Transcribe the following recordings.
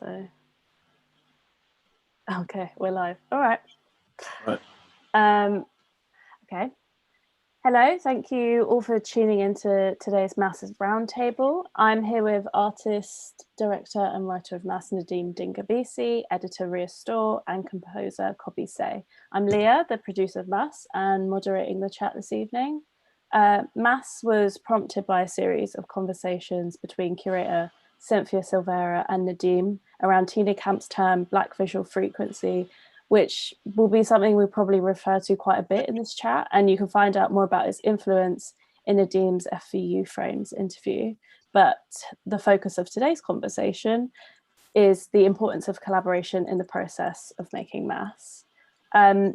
So, okay, we're live. All right. Right. Okay. Hello, thank you all for tuning into today's Maths Roundtable. I'm here with artist, director and writer of Maths Nadeem Din-Gabisi, editor Rhea Storr and composer Coby. I'm Leah, the producer of Maths and moderating the chat this evening. Maths was prompted by a series of conversations between curator Cynthia Silvera and Nadeem around Tina Camp's term Black Visual Frequency, which will be something we probably refer to quite a bit in this chat. And you can find out more about its influence in Nadeem's FVU Frames interview. But the focus of today's conversation is the importance of collaboration in the process of making maths.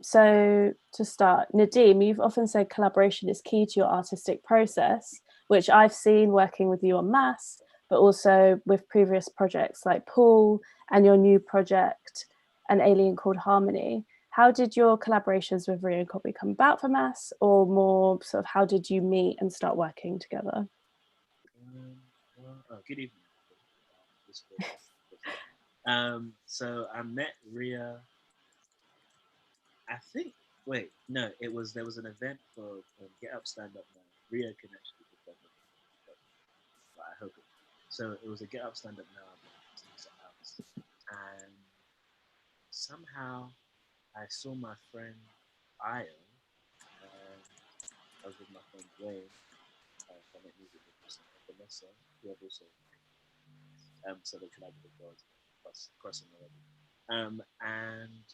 So to start, Nadeem, you've often said collaboration is key to your artistic process, which I've seen working with you on maths, but also with previous projects like Pool and your new project, An Alien Called Harmony. How did your collaborations with Rhea and Coby come about for maths, or more sort of how did you meet and start working together? Good evening. So I met Rhea. I think. Wait, no. There was an event for Get Up, Stand Up Now. Rhea can actually defend it, but I hope it. So it was a Get Up, Stand Up Now house, and somehow I saw my friend Io. I was with my friend Wayne from it music with Vanessa, who had also so they collaborated with crossing already. And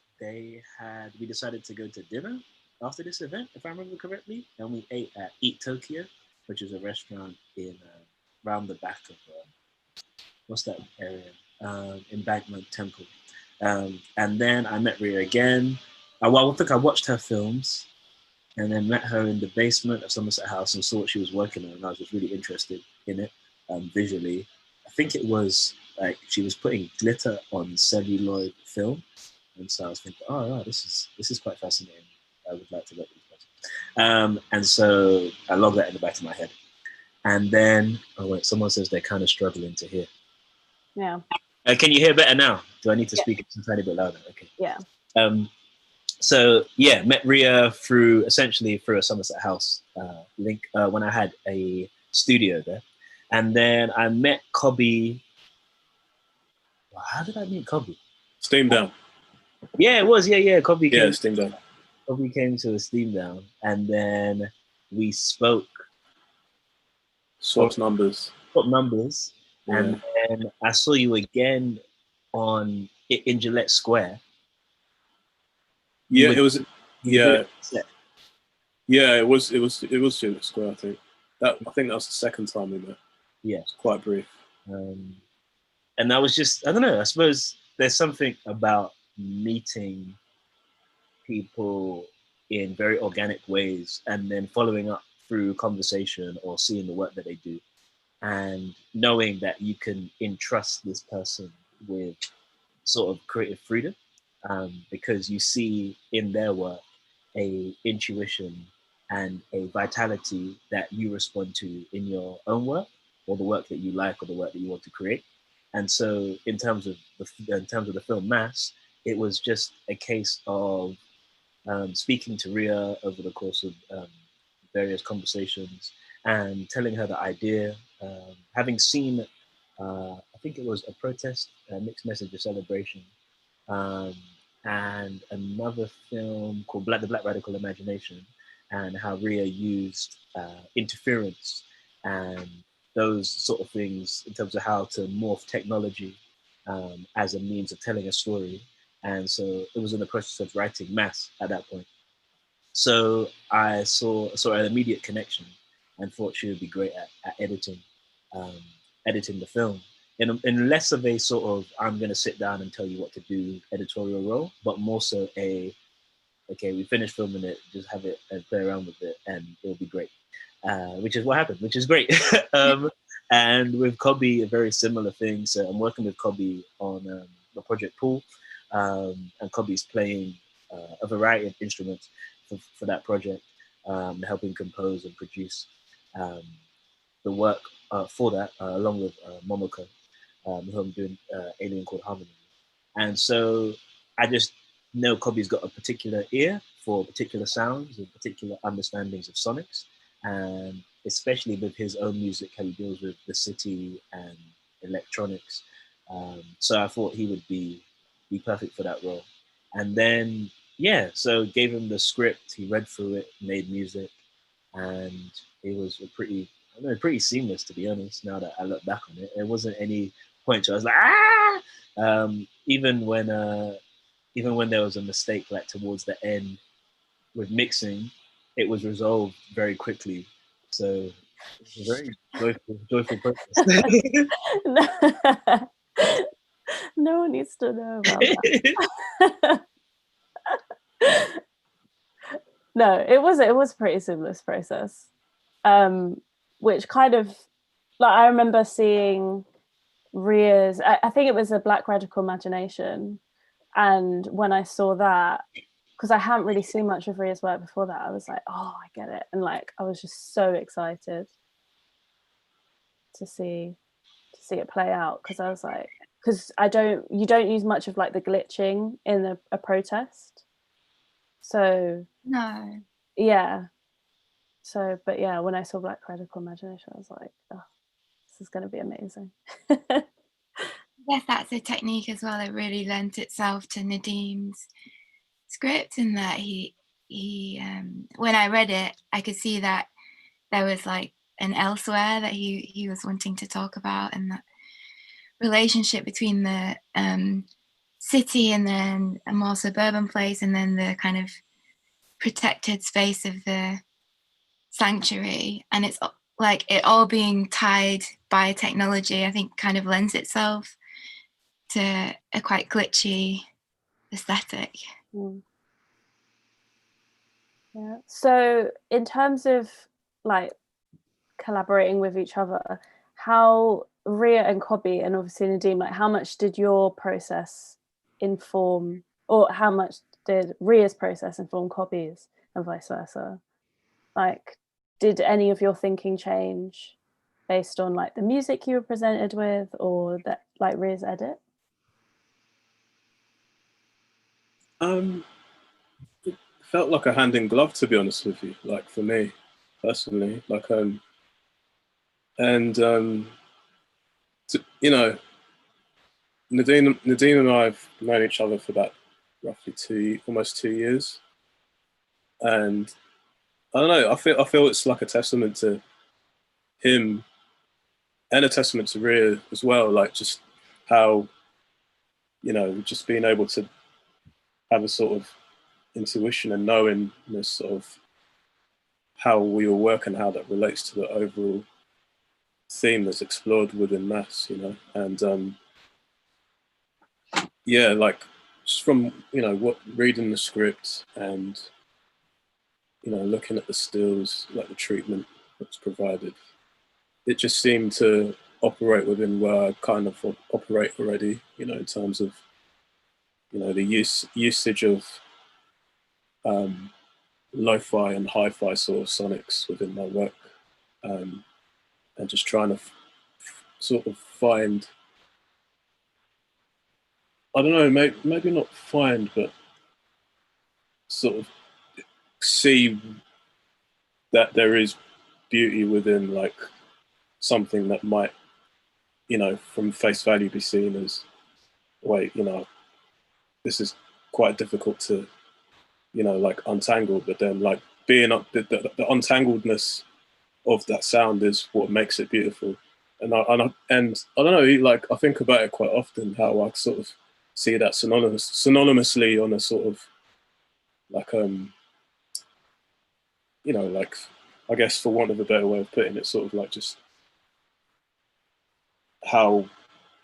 we decided to go to dinner after this event, if I remember correctly, and we ate at Eat Tokyo, which is a restaurant in round the back of what's that area? Embankment Temple. And then I met Rhea again. I think I watched her films and then met her in the basement of Somerset House and saw what she was working on, and I was just really interested in it visually. I think it was like she was putting glitter on celluloid film, and so I was thinking, oh, wow, this is quite fascinating. I would like to work with this person. And so I logged that in the back of my head. And then, someone says they're kind of struggling to hear. Yeah. Can you hear better now? Do I need to speak it a tiny bit louder? Okay. Yeah. So yeah, met Rhea essentially through a Somerset House link when I had a studio there, and then I met Coby. Well, how did I meet Coby? Steam Down. Yeah, it was. Yeah. Coby came. Steam Down. Coby came to a Steam Down, and then we spoke. Swapped numbers. Yeah. And then I saw you again in Gillette Square. Yeah, it was. Yeah. Yeah, it was Gillette Square. I think that was the second time we met. Yeah, it's quite brief. And I was just, I don't know. I suppose there's something about meeting people in very organic ways and then following up through conversation or seeing the work that they do, and knowing that you can entrust this person with sort of creative freedom, because you see in their work a intuition and a vitality that you respond to in your own work, or the work that you like, or the work that you want to create. And so in terms of the film Mass, it was just a case of speaking to Rhea over the course of various conversations and telling her the idea, having seen, I think it was a protest, a mixed message, a celebration, and another film called The Black Radical Imagination, and how Rhea used interference and those sort of things in terms of how to morph technology as a means of telling a story. And so it was in the process of writing Mass at that point. So I saw an immediate connection and thought she would be great at editing the film. In less of a sort of, I'm going to sit down and tell you what to do editorial role, but more so okay, we finished filming it, just have it and play around with it and it'll be great. Which is what happened, which is great. And with Coby, a very similar thing. So I'm working with Coby on the project Pool, and Coby's playing a variety of instruments for that project, helping compose and produce the work for that, along with Momoko. who I'm doing Alien Called Harmony. And so I just know Coby's got a particular ear for particular sounds and particular understandings of sonics, and especially with his own music, how he deals with the city and electronics. So I thought he would be perfect for that role. And then, yeah, so gave him the script, he read through it, made music, and it was a pretty seamless, to be honest. Now that I look back on it, there wasn't any point where I was like, ah. Even when there was a mistake, like towards the end with mixing, it was resolved very quickly. So it's a very joyful process. No one needs to know about that. No, it was a pretty seamless process, which kind of, like, I remember seeing Rhea's, I think it was a Black Radical Imagination, and when I saw that, because I hadn't really seen much of Rhea's work before that, I was like, oh, I get it, and like I was just so excited to see it play out, because I was like, because you don't use much of like the glitching in a protest, so No. yeah. So, but yeah, when I saw Black Radical Imagination, I was like, oh, this is going to be amazing. Yes, that's a technique as well. It really lent itself to Nadeem's script, in that he when I read it, I could see that there was like an elsewhere that he was wanting to talk about, and that relationship between the city and then a more suburban place, and then the kind of protected space of the sanctuary, and it's like it all being tied by technology, I think kind of lends itself to a quite glitchy aesthetic. Yeah. So in terms of like collaborating with each other, how Rhea and Coby and obviously Nadeem, like how much did your process inform, or how much did Rhea's process inform Coby's, and vice versa? Like, did any of your thinking change based on like the music you were presented with, or that like Rhea's edit? It felt like a hand in glove, to be honest with you. Like for me personally, like you know, Nadeem and I have known each other for about roughly almost 2 years, and I don't know. I feel it's like a testament to him and a testament to Rhea as well. Like just how, just being able to have a sort of intuition and knowing this sort of how we all work and how that relates to the overall theme that's explored within maths, and yeah, like just from what reading the script and looking at the stills, like the treatment that's provided, it just seemed to operate within where I kind of operate already, in terms of the usage of lo-fi and hi-fi sort of sonics within my work, and just trying to sort of find, I don't know, maybe not find, but sort of see that there is beauty within like something that might, from face value be seen as, wait, this is quite difficult to, like untangle, but then like being up the untangledness of that sound is what makes it beautiful. And I don't know, like I think about it quite often, how I sort of see that synonymously on a sort of like like, I guess for want of a better way of putting it, sort of like just how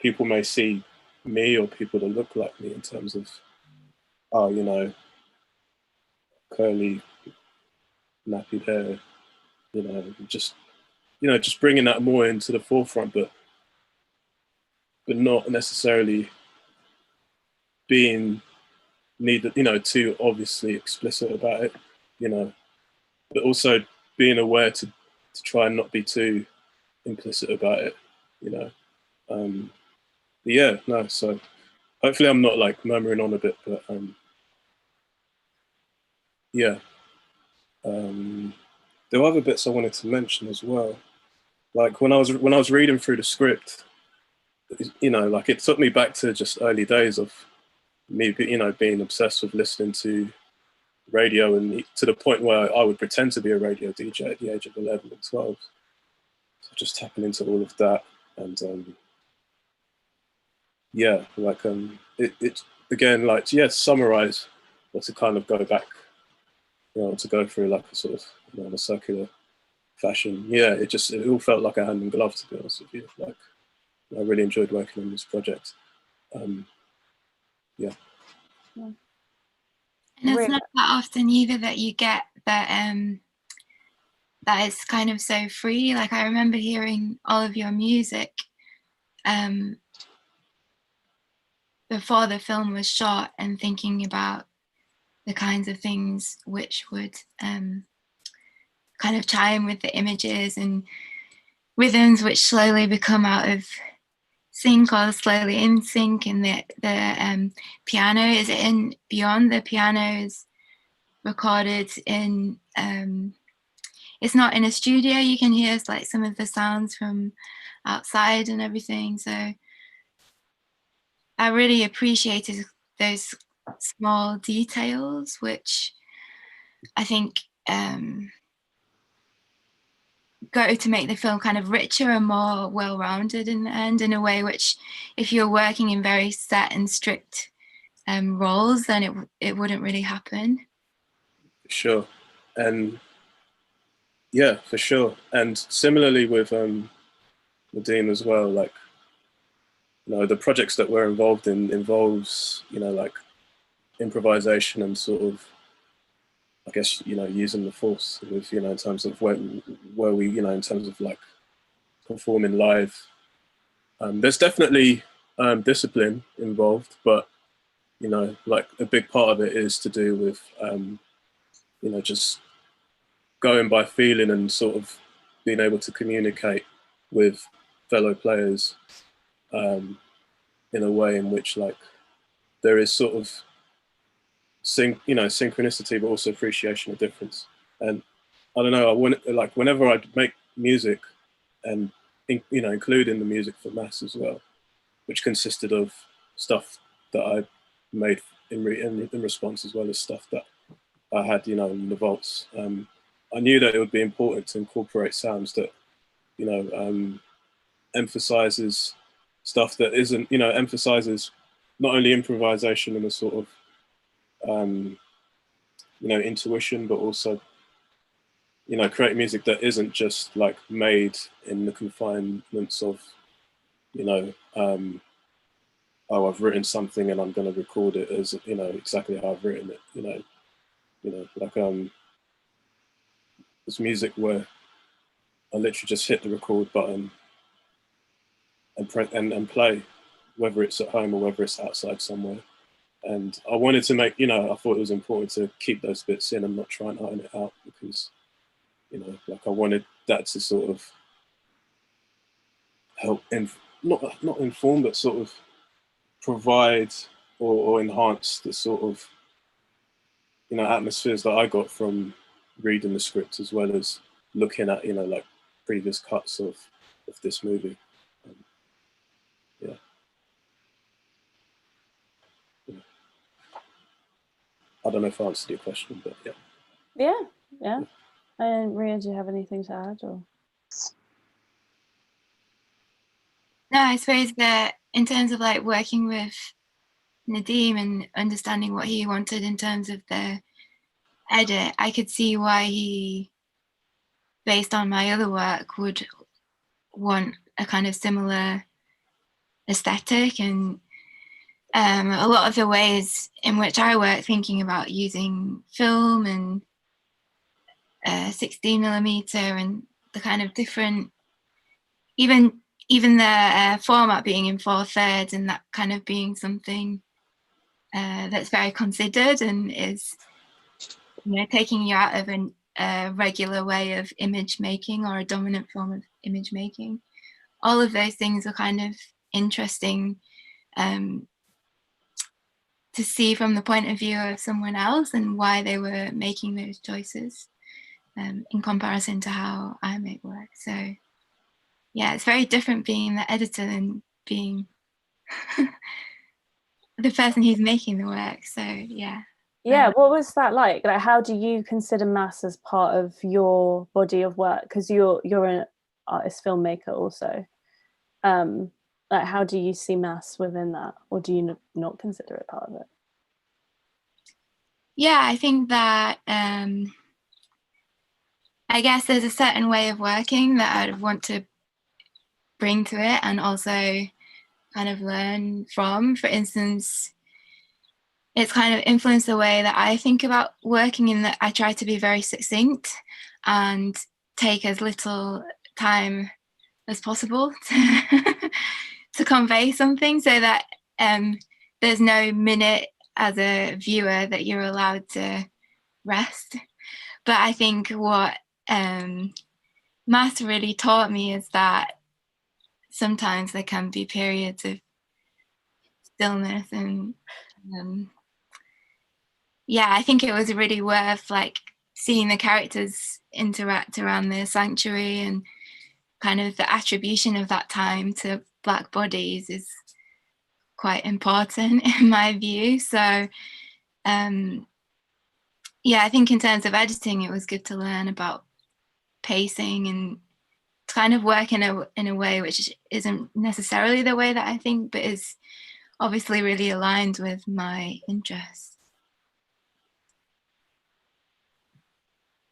people may see me or people that look like me in terms of, curly, nappy hair, just bringing that more into the forefront, but not necessarily being needed, too obviously explicit about it, but also being aware to try and not be too implicit about it, yeah, no. So hopefully I'm not like murmuring on a bit, but yeah. There were other bits I wanted to mention as well. Like when I was reading through the script, you know, like it took me back to just early days of me, you know, being obsessed with listening to radio, and to the point where I would pretend to be a radio DJ at the age of 11 and 12. So just tapping into all of that, and yeah, like it again, like, yeah, to summarize, or to kind of go back, you know, to go through like a sort of, you know, in a circular fashion. Yeah, it all felt like a hand in glove, to be honest with you. Like, I really enjoyed working on this project. Yeah. And it's not that often either that you get that that is kind of so free. Like, I remember hearing all of your music before the film was shot, and thinking about the kinds of things which would kind of chime with the images, and rhythms which slowly become out of sync or slowly in sync. And the piano is in Beyond. The piano is recorded in it's not in a studio. You can hear like some of the sounds from outside and everything. So I really appreciated those small details, which I think go to make the film kind of richer and more well-rounded in the end, in a way which, if you're working in very set and strict roles, then it wouldn't really happen. Sure. And yeah, for sure. And similarly with Nadeem as well, like, you know, the projects that we're involved in involves, you know, like improvisation and sort of, I guess, you know, using the force with, you know, in terms of where we, you know, in terms of like performing live. There's definitely discipline involved, but, you know, like a big part of it is to do with, you know, just going by feeling and sort of being able to communicate with fellow players in a way in which, like, there is sort of you know, synchronicity, but also appreciation of difference. And I don't know, like whenever I make music, and you know, including the music for Mass as well, which consisted of stuff that I made in response, as well as stuff that I had, you know, in the vaults. I knew that it would be important to incorporate sounds that, you know, emphasizes stuff that isn't, you know, emphasizes not only improvisation and a sort of, you know, intuition, but also, you know, create music that isn't just like made in the confinements of, you know, oh, I've written something and I'm going to record it as, you know, exactly how I've written it. You know, like this music where I literally just hit the record button and play, whether it's at home or whether it's outside somewhere. And I wanted to make, you know, I thought it was important to keep those bits in and not try and iron it out, because, you know, like I wanted that to sort of help, not inform, but sort of provide or enhance the sort of, you know, atmospheres that I got from reading the script, as well as looking at, you know, like previous cuts of this movie. Yeah. I don't know if I answered your question, but yeah. Yeah. And Rhea, do you have anything to add? Or? No, I suppose that in terms of like working with Nadeem and understanding what he wanted in terms of the edit, I could see why he, based on my other work, would want a kind of similar aesthetic. And a lot of the ways in which I work, thinking about using film and 16mm and the kind of different, even the format being in 4/3, and that kind of being something that's very considered and is, you know, taking you out of a regular way of image making or a dominant form of image making. All of those things are kind of interesting to see from the point of view of someone else and why they were making those choices in comparison to how I make work. So yeah, it's very different being the editor than being the person who's making the work. So yeah. Yeah, what was that like? Like, how do you consider maths as part of your body of work? Because you're an artist filmmaker also. Like, how do you see maths within that, or do you not consider it part of it? Yeah, I think that I guess there's a certain way of working that I'd want to bring to it and also kind of learn from. For instance, it's kind of influenced the way that I think about working, in that I try to be very succinct and take as little time as possible to convey something, so that there's no minute as a viewer that you're allowed to rest. But I think what maths really taught me is that sometimes there can be periods of stillness, and yeah, I think it was really worth like seeing the characters interact around the sanctuary, and kind of the attribution of that time to Black bodies is quite important in my view. So yeah, I think in terms of editing, it was good to learn about pacing and kind of work in a way which isn't necessarily the way that I think, but is obviously really aligned with my interests.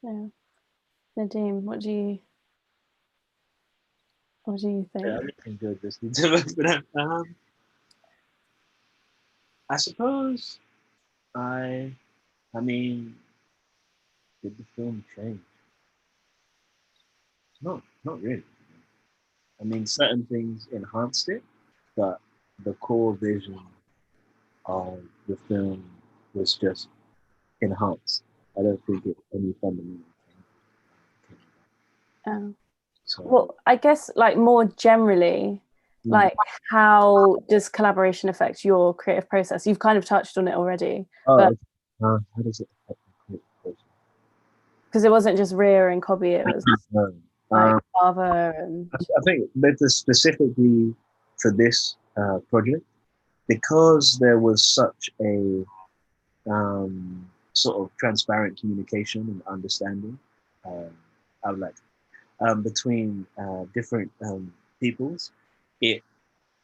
Yeah, Nadeem, what do you think? Yeah, everything good listening to that. I suppose I mean, did the film change? Not really. I mean, certain things enhanced it, but the core vision of the film was just enhanced. I don't think it any fundamental thing. So, Well, I guess like more generally, like how does collaboration affect your creative process? You've kind of touched on it already, but how does it affect the creative process? because it wasn't just Rhea and Coby, it was like Father and I think better specifically for this project, because there was such a sort of transparent communication and understanding, I would like between different peoples, it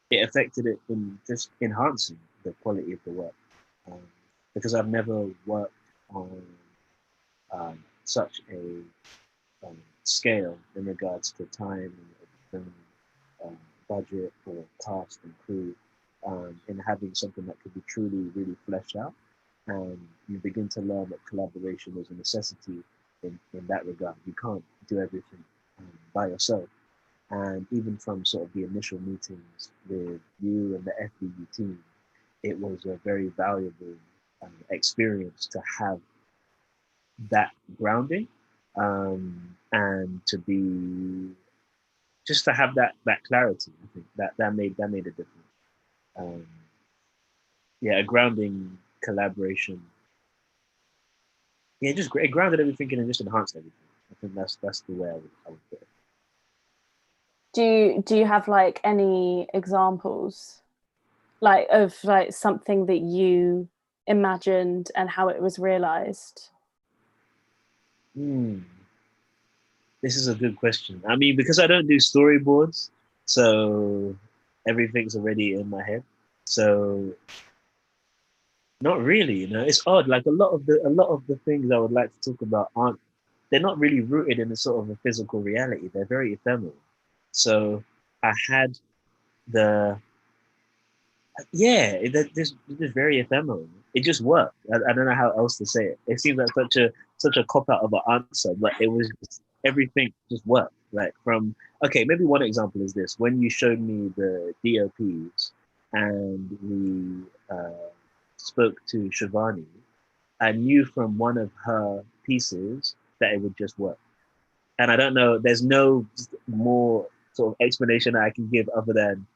affected it in just enhancing the quality of the work, because I've never worked on such a scale in regards to time and budget or cast and crew, in having something that could be truly really fleshed out. And you begin to learn that collaboration is a necessity in that regard. You can't do everything by yourself. And even from sort of the initial meetings with you and the FBU team, it was a very valuable experience to have that grounding, and to be just to have that clarity. I think that made a difference. Yeah, a grounding collaboration. Yeah, just it grounded everything and just enhanced everything. I think that's the way I would put it. do you have like any examples like of like something that you imagined and how it was realized? This is a good question. I mean, because I don't do storyboards, so everything's already in my head. So not really, you know. It's odd. Like a lot of the things I would like to talk about they're not really rooted in a sort of a physical reality. They're very ephemeral. So I had this very ephemeral. It just worked. I don't know how else to say it. It seems like such a cop out of an answer, but it was just, everything just worked. Like maybe one example is this: when you showed me the DOPs and we spoke to Shivani, I knew from one of her pieces that it would just work. And I don't know. There's no more sort of explanation that I can give other than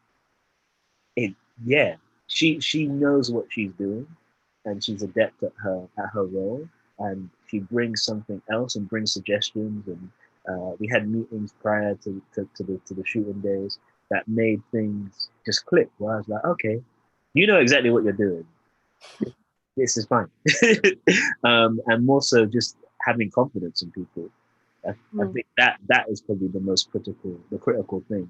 it. Yeah, she knows what she's doing, and she's adept at her role, and she brings something else and brings suggestions. And we had meetings prior to the shooting days that made things just click. Where I was like, okay, you know exactly what you're doing. This is fine. And more so, just having confidence in people. I think that is probably the critical thing,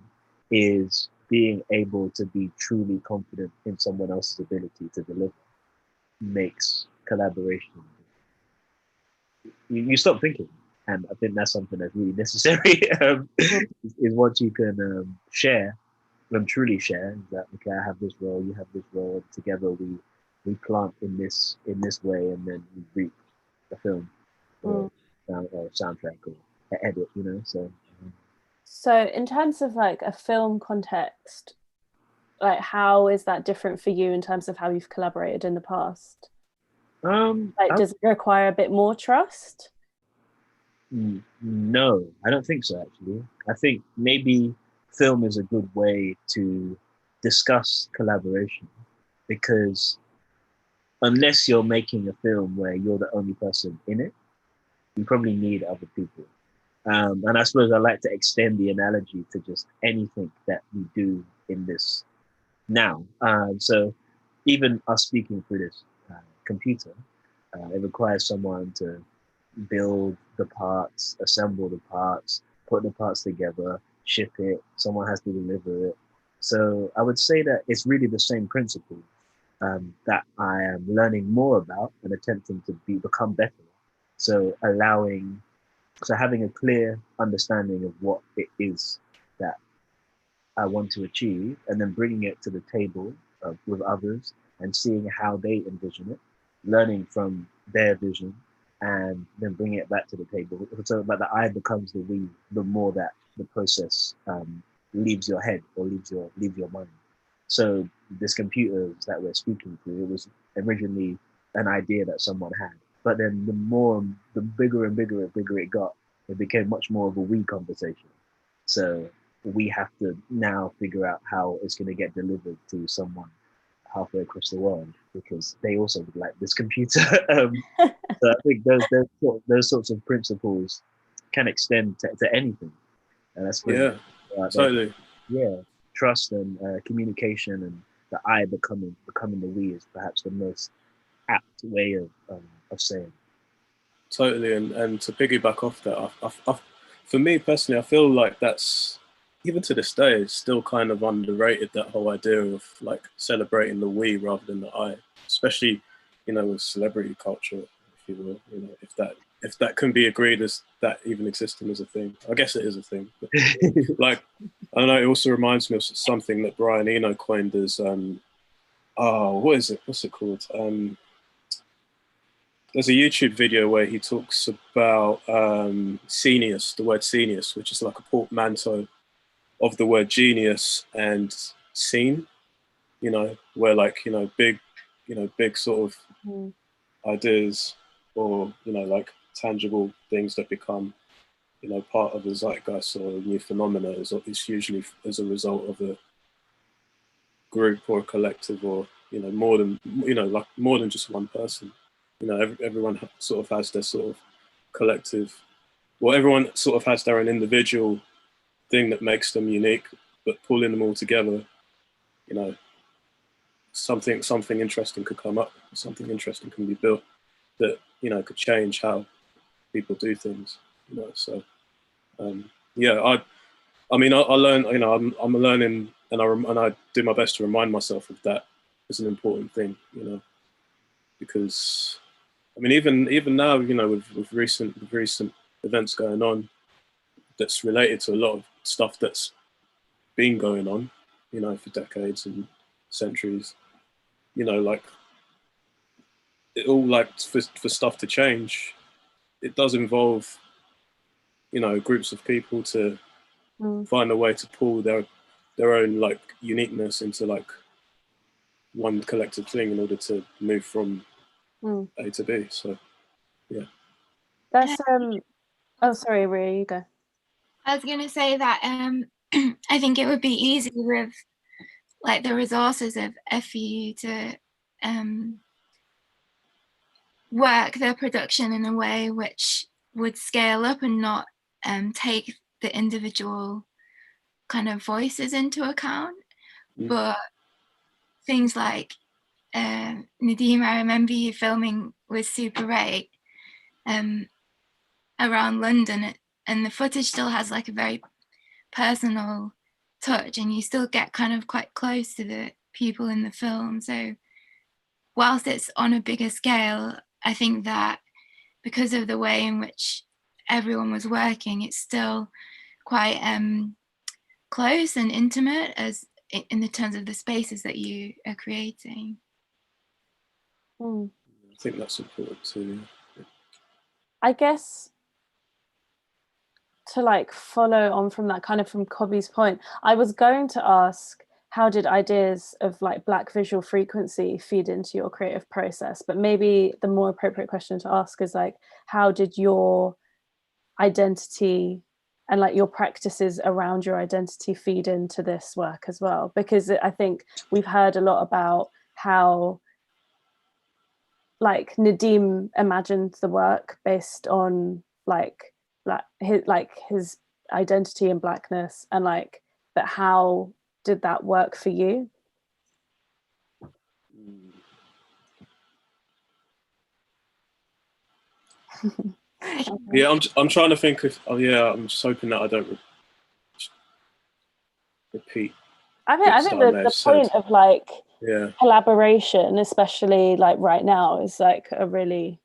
is being able to be truly confident in someone else's ability to deliver makes collaboration. You stop thinking, and I think that's something that's really necessary. Is what you can share and truly share. That okay, I have this role, you have this role, and together we plant in this way, and then we reap the film or soundtrack or edit. So in terms of like a film context, like how is that different for you in terms of how you've collaborated in the past? Like, does it require a bit more trust? No, I don't think so, actually. I think maybe film is a good way to discuss collaboration, because unless you're making a film where you're the only person in it, you probably need other people. And I suppose I like to extend the analogy to just anything that we do in this now. So even us speaking through this computer, it requires someone to build the parts, assemble the parts, put the parts together, ship it. Someone has to deliver it. So I would say that it's really the same principle that I am learning more about and attempting to become better. So having a clear understanding of what it is that I want to achieve, and then bringing it to the table with others and seeing how they envision it, learning from their vision, and then bringing it back to the table. So that the I becomes the we, the more that the process leaves your head or leaves your mind. So this computer that we're speaking through, it was originally an idea that someone had. But then the bigger and bigger it got, it became much more of a we conversation. So we have to now figure out how it's going to get delivered to someone halfway across the world, because they also would like this computer. So I think those sorts of principles can extend to anything. And that's totally. Trust and communication, and the I becoming the we is perhaps the most apt way of saying. Totally, and to piggyback off that, for me personally, I feel like that's, even to this day, it's still kind of underrated, that whole idea of like celebrating the we rather than the I, especially with celebrity culture, if you will. If that can be agreed as that even existing as a thing, I guess it is a thing. But, like, I don't know, it also reminds me of something that Brian Eno coined as what is it? What's it called? There's a YouTube video where he talks about scenius, the word scenius, which is like a portmanteau of the word genius and scene, where like, big sort of ideas, or, like tangible things that become, part of the zeitgeist or a new phenomena is usually as a result of a group or a collective, or, more than just one person. Everyone sort of has their sort of collective, well, everyone sort of has their own individual thing that makes them unique, but pulling them all together, something interesting could come up, something interesting can be built that, could change how people do things, so I mean, I learn, I'm learning, and I do my best to remind myself of that as an important thing, because I mean, even now, with recent events going on, that's related to a lot of stuff that's been going on, for decades and centuries, like it all, like for stuff to change, it does involve, groups of people to find a way to pull their own like uniqueness into like one collective thing in order to move from A to B. So yeah. That's oh, sorry, Rhea, you go. I was gonna say that I think it would be easy with like the resources of FEU to work their production in a way which would scale up and not take the individual kind of voices into account. But things like Nadeem, I remember you filming with Super 8 around London, and the footage still has like a very personal touch, and you still get kind of quite close to the people in the film. So whilst it's on a bigger scale, I think that because of the way in which everyone was working, it's still quite close and intimate as in the terms of the spaces that you are creating. I think that's important too. I guess to like follow on from that, kind of from Coby's point, I was going to ask, how did ideas of like Black visual frequency feed into your creative process? But maybe the more appropriate question to ask is like, how did your identity and like your practices around your identity feed into this work as well? Because I think we've heard a lot about how like Nadeem imagined the work based on like his identity and Blackness, and like, but how did that work for you? Yeah, I'm trying to think of. Oh yeah, I'm just hoping that I don't repeat. I think the point of like collaboration, especially like right now, is like a really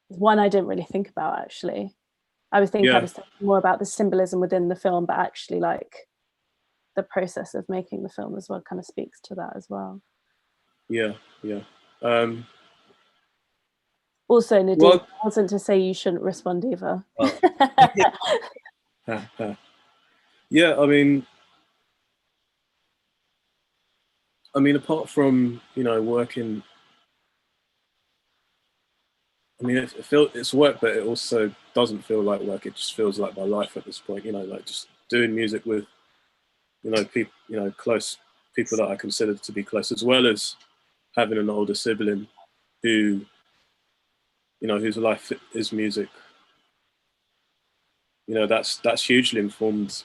one I didn't really think about actually. I was thinking more about the symbolism within the film, but actually like the process of making the film as well kind of speaks to that as well. Yeah. Also, Nadeem, wasn't to say you shouldn't respond either. Yeah, I mean, apart from working, I mean, it's work, but it also doesn't feel like work. It just feels like my life at this point. Like just doing music with, people, close people that I consider to be close, as well as having an older sibling who, whose life is music. That's hugely informed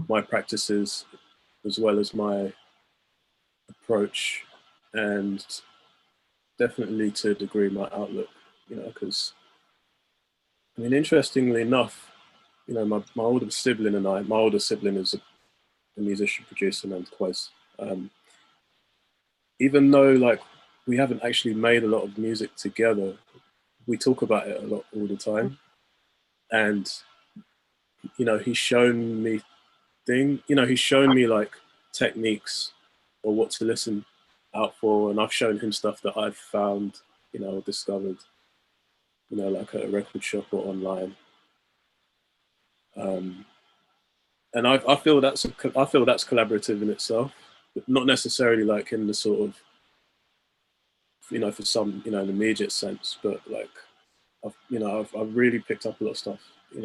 my practices as well as my approach, and definitely to a degree my outlook. Because I mean, interestingly enough, my older sibling and I. My older sibling is a musician producer named Quez. Even though like we haven't actually made a lot of music together, we talk about it a lot all the time, and he's shown me he's shown me like techniques or what to listen out for, and I've shown him stuff that I've found, or discovered, like at a record shop or online. And I feel that's collaborative in itself, but not necessarily like in the sort of, for some, in the immediate sense, but like, I've really picked up a lot of stuff.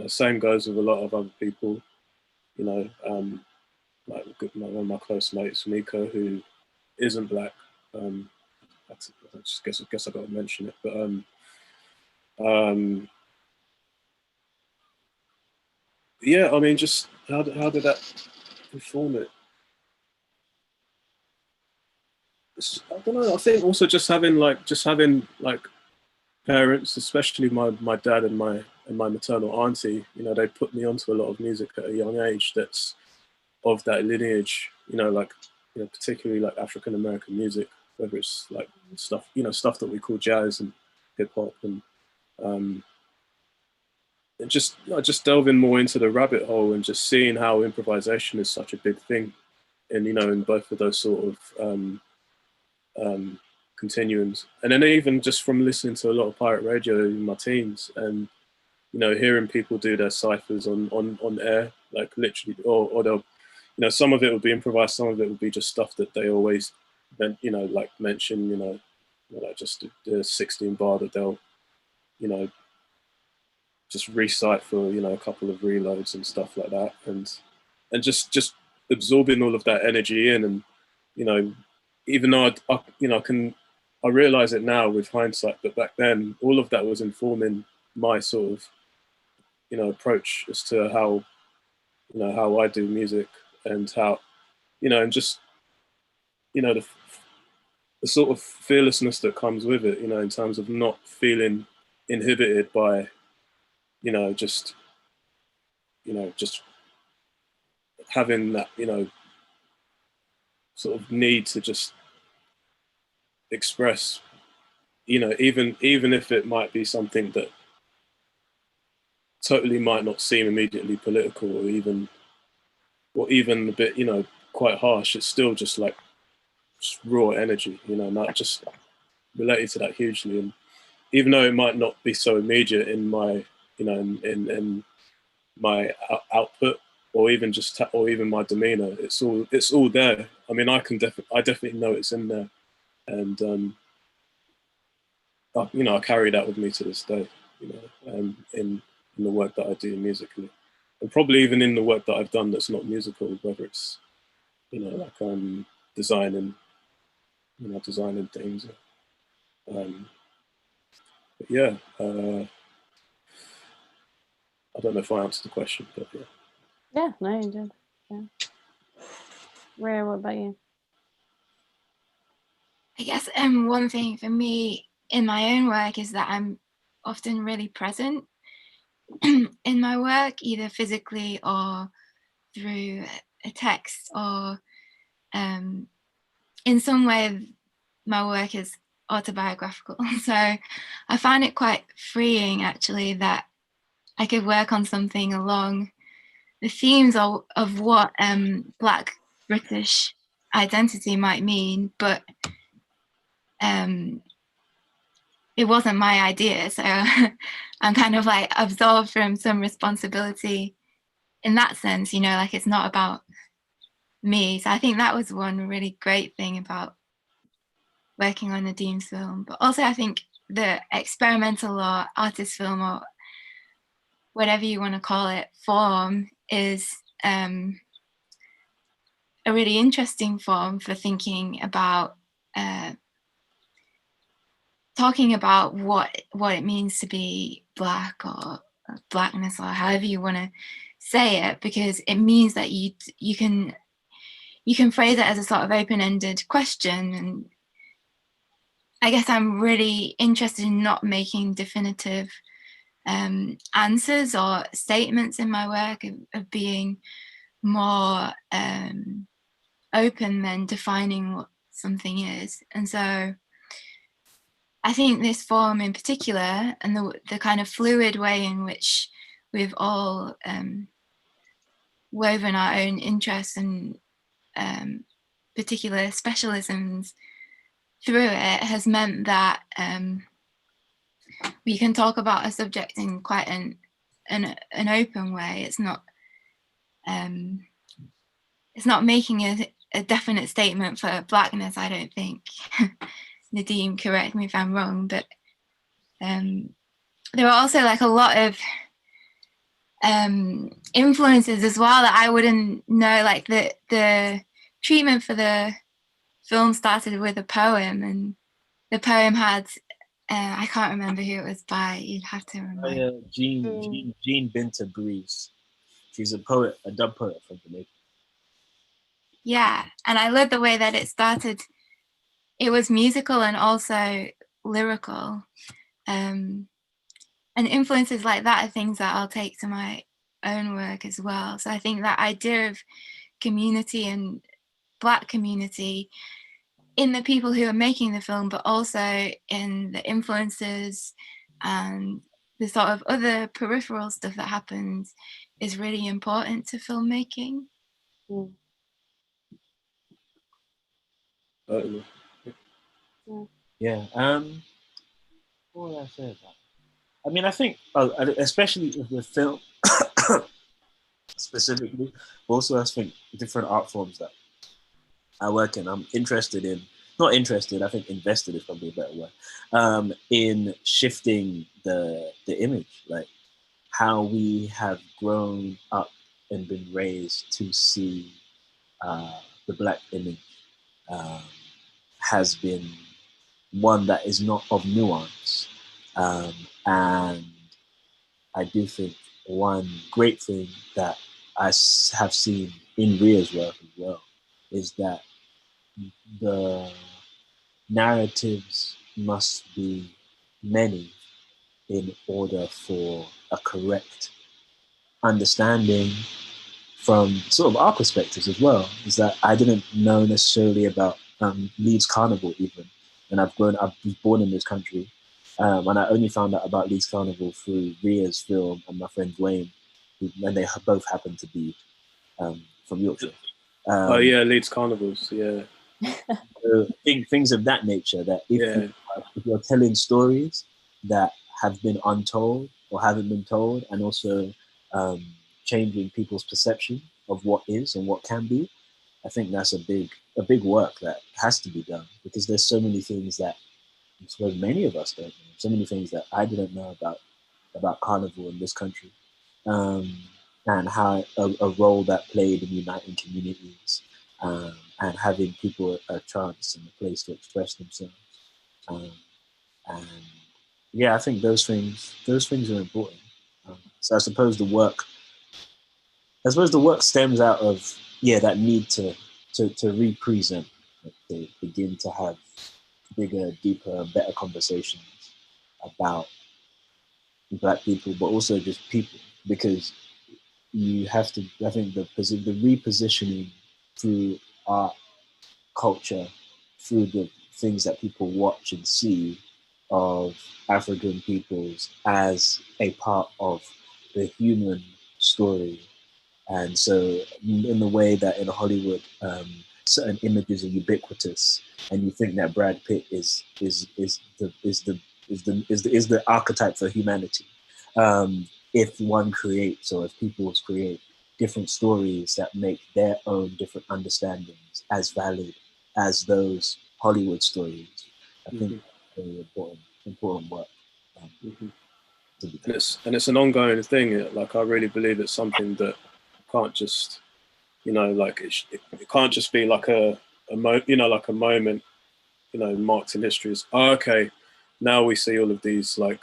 Same goes with a lot of other people. Like one of my close mates, Miko, who isn't Black. I just guess I got to mention it, but yeah, I mean, just how did that inform it? I don't know. I think also just having parents, especially my dad and my maternal auntie. They put me onto a lot of music at a young age that's of that lineage. Particularly like African American music, whether it's like stuff that we call jazz and hip hop, and just delving more into the rabbit hole and just seeing how improvisation is such a big thing, and in both of those sort of continuums. And then even just from listening to a lot of pirate radio in my teens, and hearing people do their ciphers on air, like literally, or they'll, some of it would be improvised, some of it would be just stuff that they always like mention, like just the 16 bar that they'll just recite for a couple of reloads and stuff like that, and just absorbing all of that energy in, you know, even though I realize it now with hindsight, but back then all of that was informing my sort of, approach as to how, how I do music, and how, and just, the sort of fearlessness that comes with it, in terms of not feeling inhibited by, just, just having that, sort of need to just express, even if it might be something that totally might not seem immediately political, or even a bit, quite harsh. It's still just like just raw energy, and that just related to that hugely. And even though it might not be so immediate in my, in my output, or even my demeanor, it's all there. I mean, I definitely know it's in there, and I carry that with me to this day, in the work that I do musically, and probably even in the work that I've done that's not musical, whether it's, like designing, designing things. But yeah, I don't know if I answered the question, but yeah. Yeah, no, you did. Yeah. Rhea, what about you? I guess one thing for me in my own work is that I'm often really present in my work, either physically or through a text, or in some way my work is autobiographical. So I find it quite freeing, actually, that I could work on something along the themes of what Black British identity might mean, but it wasn't my idea, so I'm kind of like absolved from some responsibility in that sense, like it's not about me. So I think that was one really great thing about working on Nadeem's film. But also I think the experimental or artist film, or whatever you want to call it, form is a really interesting form for thinking about talking about what it means to be Black, or Blackness, or however you want to say it, because it means that you can phrase it as a sort of open-ended question. And I guess I'm really interested in not making definitive answers or statements in my work, of being more open than defining what something is. And so I think this form in particular, and the kind of fluid way in which we've all woven our own interests and particular specialisms through it, has meant that we can talk about a subject in quite an open way. It's not making a definite statement for Blackness, I don't think. Nadeem, correct me if I'm wrong, but there are also like a lot of influences as well that I wouldn't know. Like the treatment for the film started with a poem, and the poem had I can't remember who it was by. You'd have to remind. Jean Binta Breeze. She's a poet, a dub poet from Jamaica. Yeah, and I love the way that it started. It was musical and also lyrical. And influences like that are things that I'll take to my own work as well. So I think that idea of community and Black community in the people who are making the film, but also in the influences and the sort of other peripheral stuff that happens, is really important to filmmaking. Mm. Yeah. What would I say about it? I mean, I think, especially with the film specifically, but also I think different art forms that I work in, I'm interested in, not interested, I think invested is probably a better word, in shifting the image, like how we have grown up and been raised to see the Black image has been one that is not of nuance. And I do think one great thing that have seen in Rhea's work as well is that the narratives must be many in order for a correct understanding from sort of our perspectives as well. Is that I didn't know necessarily about Leeds Carnival even, and I was born in this country, and I only found out about Leeds Carnival through Rhea's film and my friend Dwayne, and they both happen to be from Yorkshire. Oh yeah, Leeds Carnivals, yeah. Things of that nature, that if you're telling stories that have been untold or haven't been told, and also changing people's perception of what is and what can be, I think that's a big work that has to be done, because there's so many things that I suppose many of us don't know, so many things that I didn't know about Carnival in this country, and how a role that played in uniting communities, and having people a chance and a place to express themselves. And yeah, I think those things are important. So I suppose the work stems out of that need to represent, to begin to have bigger, deeper, better conversations about Black people, but also just people, because you have to. I think the repositioning through art, culture, through the things that people watch and see of African peoples as a part of the human story. And so in the way that in Hollywood, certain images are ubiquitous, and you think that Brad Pitt is the archetype for humanity. If one creates, or if people create different stories that make their own different understandings as valid as those Hollywood stories, I think very important work. And it's an ongoing thing. Like, I really believe it's something that can't just, like it can't just be like a moment, marked in history. As, okay, now we see all of these, like,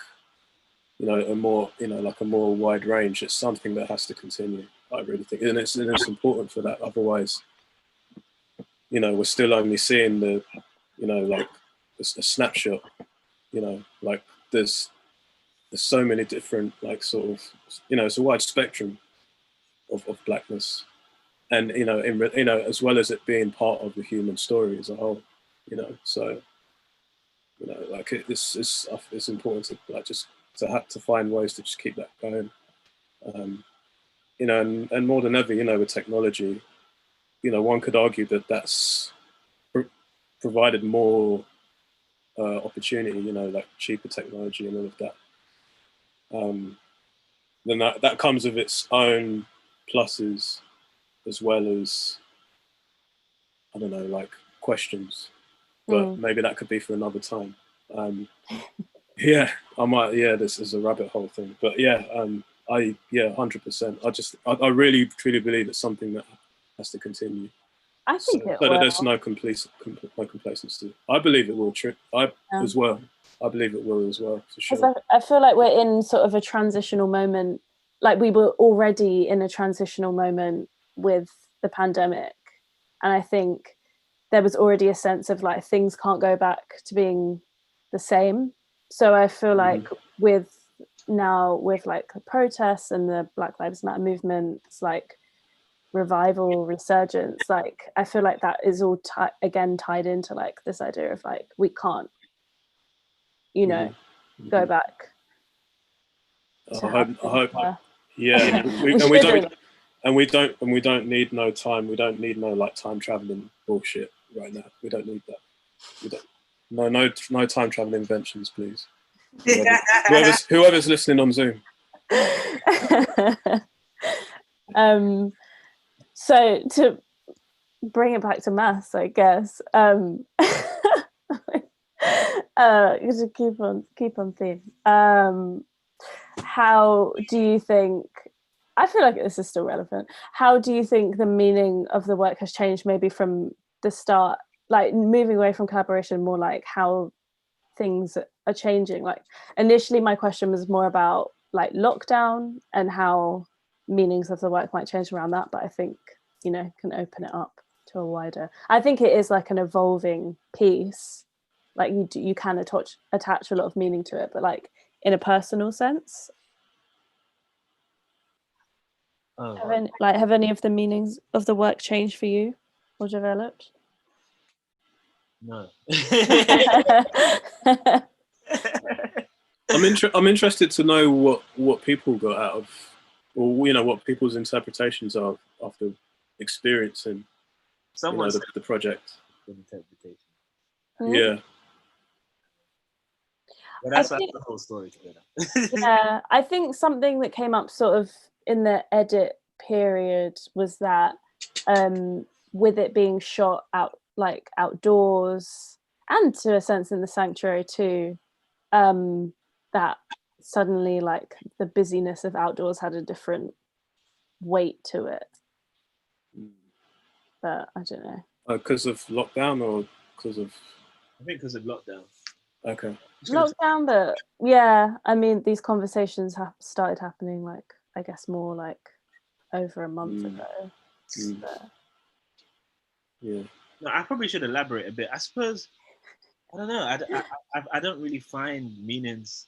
a more, like a more wide range. It's something that has to continue, I really think, and it's important for that. Otherwise, we're still only seeing the, like a snapshot. Like there's so many different, like, sort of, it's a wide spectrum of Blackness, and as well as it being part of the human story as a whole. So like it's important to, like, just to have to find ways to just keep that going. And more than ever, with technology, one could argue that that's provided more opportunity, like cheaper technology and all of that. Then that comes with its own pluses, as well as, I don't know, like, questions. But maybe that could be for another time. I might. Yeah, this is a rabbit hole thing. But 100%. I really truly believe it's something that has to continue. I think it so will. that there's no complacency. I believe it will. As well. I believe it will as well, for sure. I feel like we're in sort of a transitional moment. Like, we were already in a transitional moment with the pandemic, and I think there was already a sense of, like, things can't go back to being the same. So I feel like with like the protests and the Black Lives Matter movement, it's like revival, resurgence, like I feel like that is all again tied into, like, this idea of, like, we can't go back. I hope yeah. we don't need no time. We don't need no, like, time traveling bullshit right now. We don't need that. We don't. No time travel inventions, please. Whoever's listening on Zoom. So to bring it back to maths, I guess. To keep on theme. How do you think? I feel like this is still relevant. How do you think the meaning of the work has changed, maybe from the start like moving away from collaboration, more like how things are changing. Like initially my question was more about like lockdown and how meanings of the work might change around that, but I think, you know, can open it up to a wider, I think it is like an evolving piece, like you can attach a lot of meaning to it, but like in a personal sense. Have any of the meanings of the work changed for you or developed? No. I'm interested to know what people got out of, or you know, what people's interpretations are after experiencing the project. Interpretation. Yeah. Well, that's the whole story together. Yeah, I think something that came up sort of in the edit period was that with it being shot outdoors and to a sense in the sanctuary too, that suddenly like the busyness of outdoors had a different weight to it. But I don't know. Because of lockdown or because of? I think because of lockdown. Okay. Lockdown, but yeah, I mean, these conversations started happening like, I guess more like over a month ago. But... Yeah. No, I probably should elaborate a bit. I suppose, I don't know. I don't really find meanings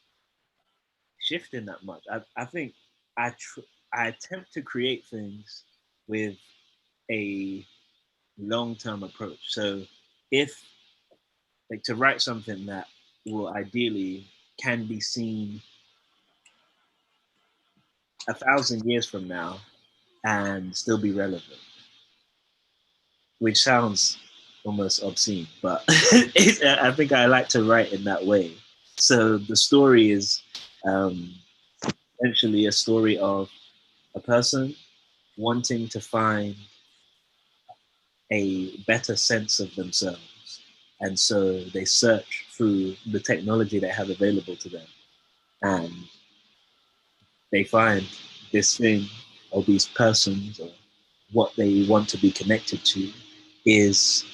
shifting that much. I think I attempt to create things with a long-term approach. So if like to write something that will ideally can be seen 1,000 years from now and still be relevant, which sounds almost obscene, but I think I like to write in that way. So the story is essentially a story of a person wanting to find a better sense of themselves. And so they search through the technology they have available to them. And they find this thing or these persons or what they want to be connected to is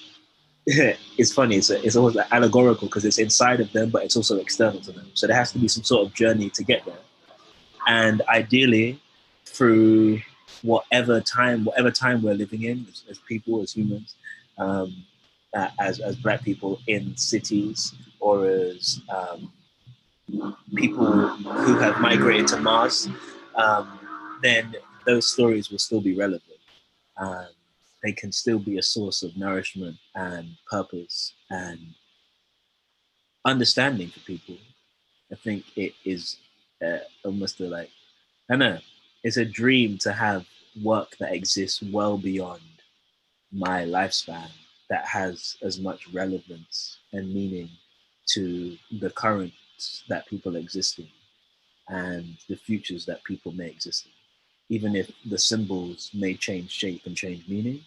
it's funny. It's always allegorical because it's inside of them, but it's also external to them. So there has to be some sort of journey to get there. And ideally, through whatever time we're living in as people, as humans, as Black people in cities, or as people who have migrated to Mars, then those stories will still be relevant. They can still be a source of nourishment and purpose and understanding for people. I think it is almost like, I don't know, it's a dream to have work that exists well beyond my lifespan that has as much relevance and meaning to the current that people exist in and the futures that people may exist in. Even if the symbols may change shape and change meaning,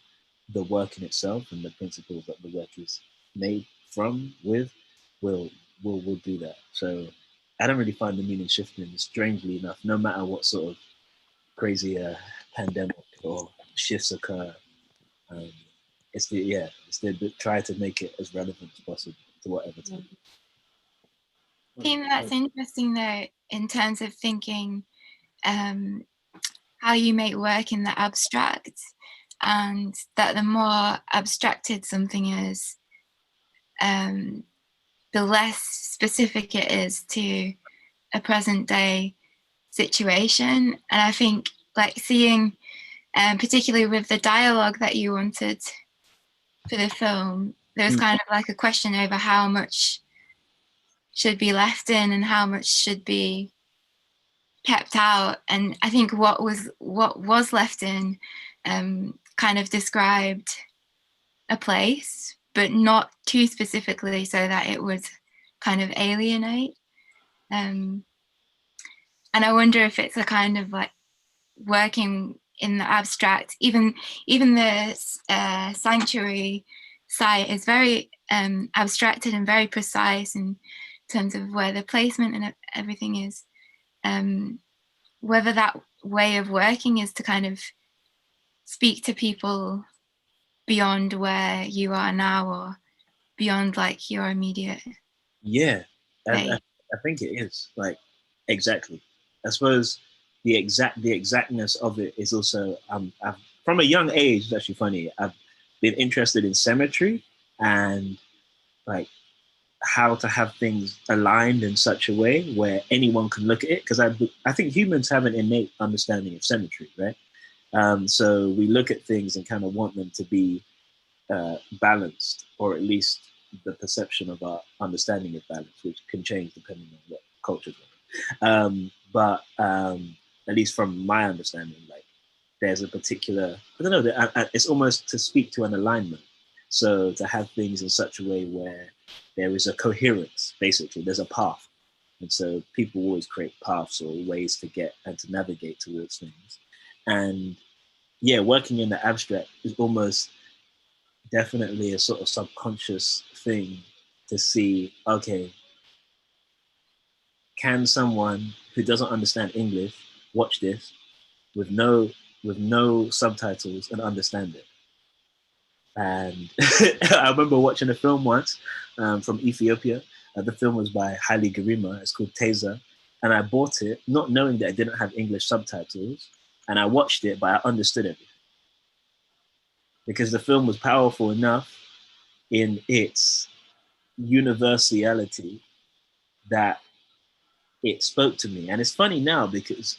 the work in itself and the principles that the work is made from, with, will do that. So I don't really find the meaning shifting, strangely enough, no matter what sort of crazy pandemic or shifts occur. It's the try to make it as relevant as possible to whatever time. I think that's interesting though, in terms of thinking how you make work in the abstract, and that the more abstracted something is, the less specific it is to a present day situation. And I think like seeing, particularly with the dialogue that you wanted for the film, there was kind of like a question over how much should be left in and how much should be kept out. And I think what was left in kind of described a place, but not too specifically so that it would kind of alienate. And I wonder if it's a kind of like working in the abstract. Even the sanctuary site is very abstracted and very precise in terms of where the placement and everything is. Whether that way of working is to kind of speak to people beyond where you are now, or beyond like your immediate Yeah, play. I think it is, like, exactly. I suppose the exactness of it is also, from a young age, it's actually funny, I've been interested in symmetry and like how to have things aligned in such a way where anyone can look at it, because I think humans have an innate understanding of symmetry, right? So we look at things and kind of want them to be balanced, or at least the perception of our understanding of balance, which can change depending on what cultures are. But at least from my understanding, like there's a particular, I don't know, it's almost to speak to an alignment. So to have things in such a way where there is a coherence, basically, there's a path. And so people always create paths or ways to get and to navigate towards things. And yeah, working in the abstract is almost definitely a sort of subconscious thing to see, okay, can someone who doesn't understand English watch this with no subtitles and understand it? And I remember watching a film once from Ethiopia. The film was by Haile Gerima. It's called Taser. And I bought it not knowing that it didn't have English subtitles. And I watched it, but I understood it because the film was powerful enough in its universality that it spoke to me. And it's funny now because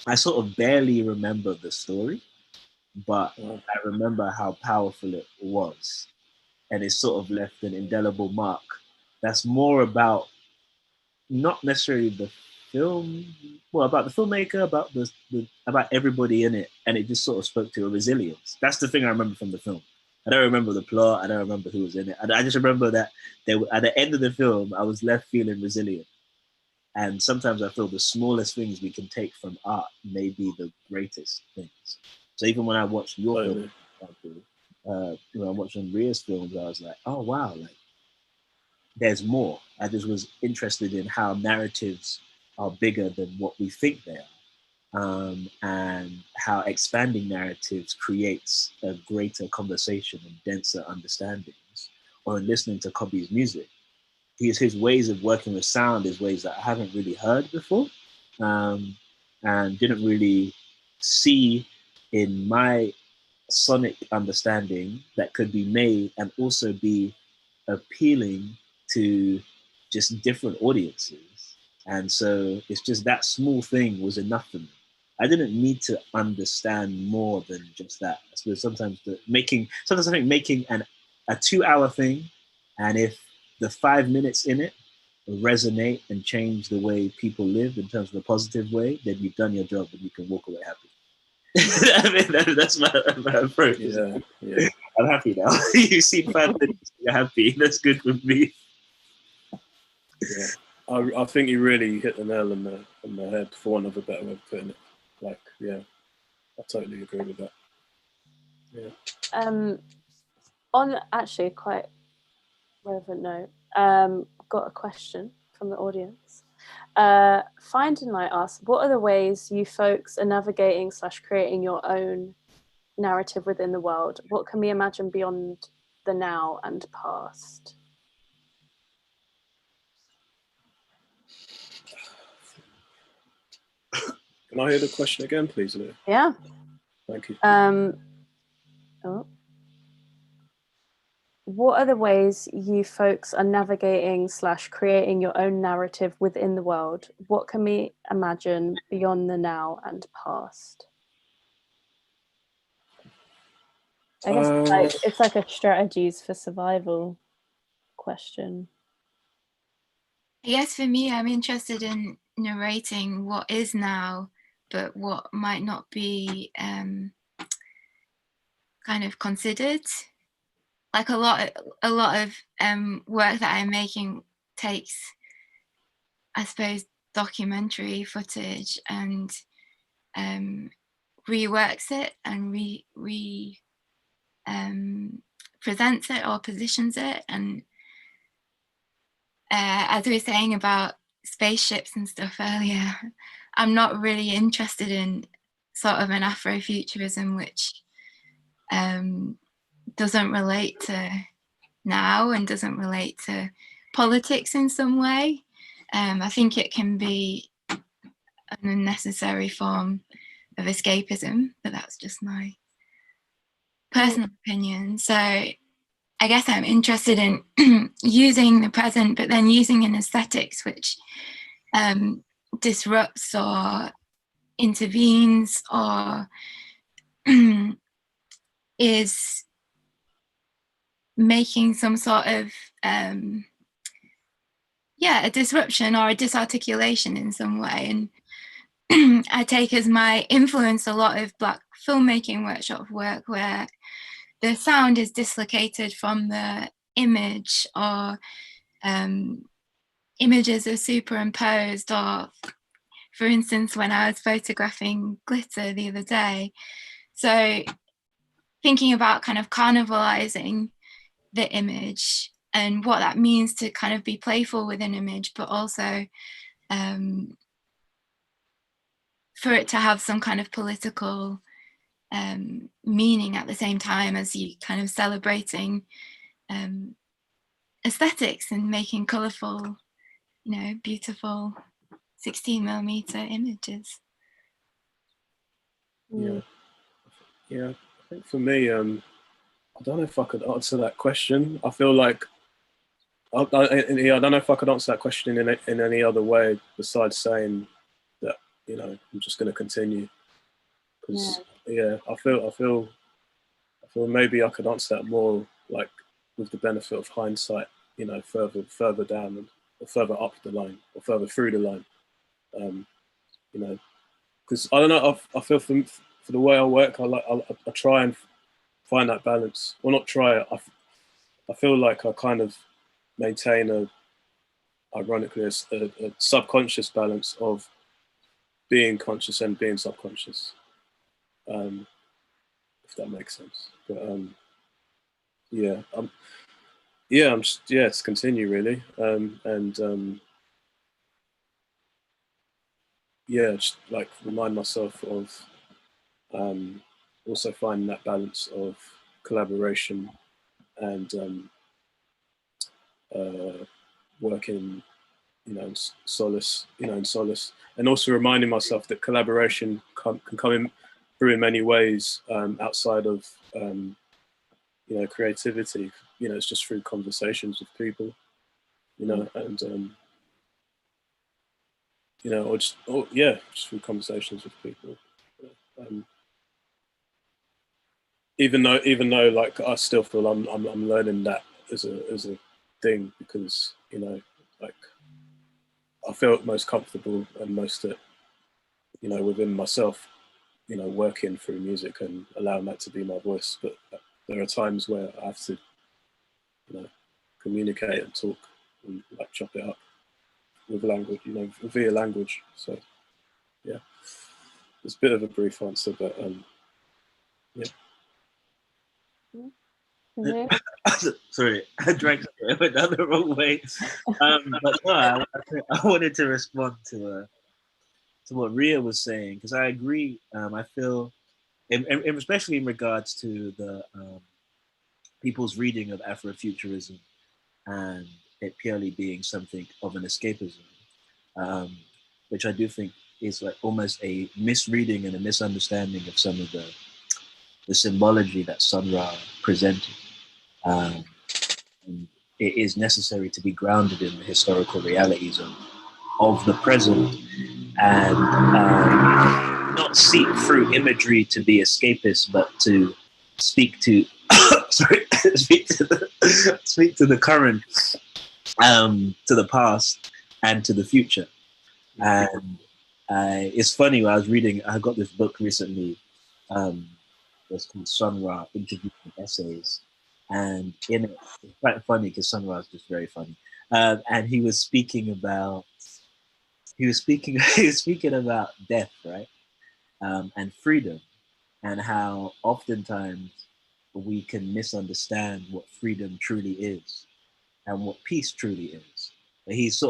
I sort of barely remember the story, but I remember how powerful it was. And it sort of left an indelible mark. That's more about not necessarily the film, well, about the filmmaker, about about everybody in it, and it just sort of spoke to a resilience. That's the thing I remember from the film. I don't remember the plot. I don't remember who was in it. I just remember that at the end of the film, I was left feeling resilient. And sometimes I feel the smallest things we can take from art may be the greatest things. So even when I watched your film, when I'm watching Rhea's films, I was like, oh wow, like there's more. I just was interested in how narratives are bigger than what we think they are, and how expanding narratives creates a greater conversation and denser understandings. Or in listening to Coby's music, his ways of working with sound is ways that I haven't really heard before, and didn't really see in my sonic understanding that could be made and also be appealing to just different audiences. And so it's just that small thing was enough for me. I didn't need to understand more than just that. I suppose sometimes I think making a 2 hour thing, and if the 5 minutes in it resonate and change the way people live in terms of a positive way, then you've done your job and you can walk away happy. I mean, that's my approach. Yeah. I'm happy now. You see 5 minutes, you're happy. That's good for me. Yeah, I think you really hit the nail on the head, for want of a better way of putting it. Like, yeah, I totally agree with that. Yeah. On actually quite relevant note, got a question from the audience. Find and Light asks, what are the ways you folks are navigating / creating your own narrative within the world? What can we imagine beyond the now and past? Can I hear the question again, please, Leah? Yeah. Thank you. What are the ways you folks are navigating / creating your own narrative within the world? What can we imagine beyond the now and past? I guess it's like a strategies for survival question. I guess for me, I'm interested in narrating what is now, but what might not be kind of considered. Like a lot of work that I'm making takes, I suppose, documentary footage and reworks it and presents it or positions it. And as we were saying about spaceships and stuff earlier, I'm not really interested in sort of an Afrofuturism which doesn't relate to now and doesn't relate to politics in some way. I think it can be an unnecessary form of escapism, but that's just my personal opinion. So I guess I'm interested in using the present, but then using an aesthetics which disrupts or intervenes or is making some sort of a disruption or a disarticulation in some way. And I take as my influence a lot of Black filmmaking workshop work where the sound is dislocated from the image, or images are superimposed, or for instance when I was photographing glitter the other day, so thinking about kind of carnivalizing the image and what that means to kind of be playful with an image, but also for it to have some kind of political meaning at the same time as you kind of celebrating aesthetics and making colourful, beautiful 16mm images. Yeah. I think for me, I don't know if I could answer that question. I feel like I don't know if I could answer that question in any other way besides saying that I'm just going to continue, because I feel maybe I could answer that more like with the benefit of hindsight, further down or further up the line or further through the line, because I don't know. I feel for the way I work, I try and find that balance. Well, not try. I feel like I kind of maintain ironically, a subconscious balance of being conscious and being subconscious, if that makes sense. But I'm just to continue really, just like remind myself of also finding that balance of collaboration and working in solace, and also reminding myself that collaboration can come through in many ways outside of creativity. It's just through conversations with people, and just through conversations with people. Even though like I still feel I'm learning that as a thing, because like I felt most comfortable and most at within myself, working through music and allowing that to be my voice. But there are times where I have to communicate and talk and like chop it up with language, via language. So yeah, it's a bit of a brief answer, but yeah. Sorry, I drank it, went down the wrong way. But no, I wanted to respond to what Rhea was saying, because I agree. I feel, and especially in regards to the people's reading of Afrofuturism and it purely being something of an escapism, which I do think is like almost a misreading and a misunderstanding of some of the symbology that Sun Ra presented. And it is necessary to be grounded in the historical realities of the present, and not seek through imagery to be escapist, but to speak to speak to the current, to the past, and to the future. And it's funny, when I was reading, I got this book recently. It's called Sun Ra Interviews and Essays, and in it, it's quite funny because Sun Ra is just very funny. And he was speaking about about death, right? And freedom, and how oftentimes we can misunderstand what freedom truly is and what peace truly is. But he's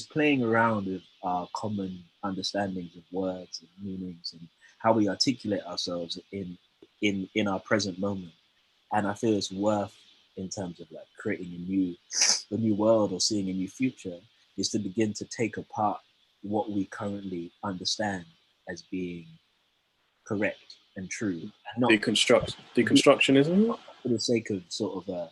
playing around with our common understandings of words and meanings and how we articulate ourselves in our present moment. And I feel it's worth in terms of like creating a new world or seeing a new future, is to begin to take apart what we currently understand as being correct and true, and not deconstructionism for the sake of sort of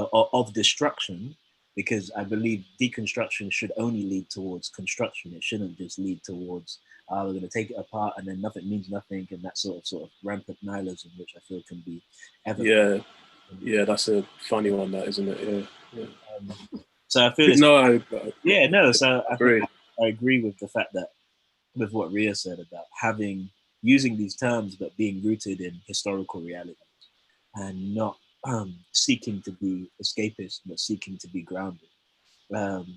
of destruction, because I believe deconstruction should only lead towards construction. It shouldn't just lead towards we're going to take it apart and then nothing means nothing, and that sort of rampant nihilism, which I feel can be ever. Yeah, that's a funny one, that, isn't it? Yeah. So I feel So I agree. I agree with the fact that, with what Rhea said about using these terms but being rooted in historical reality and not seeking to be escapist but seeking to be grounded.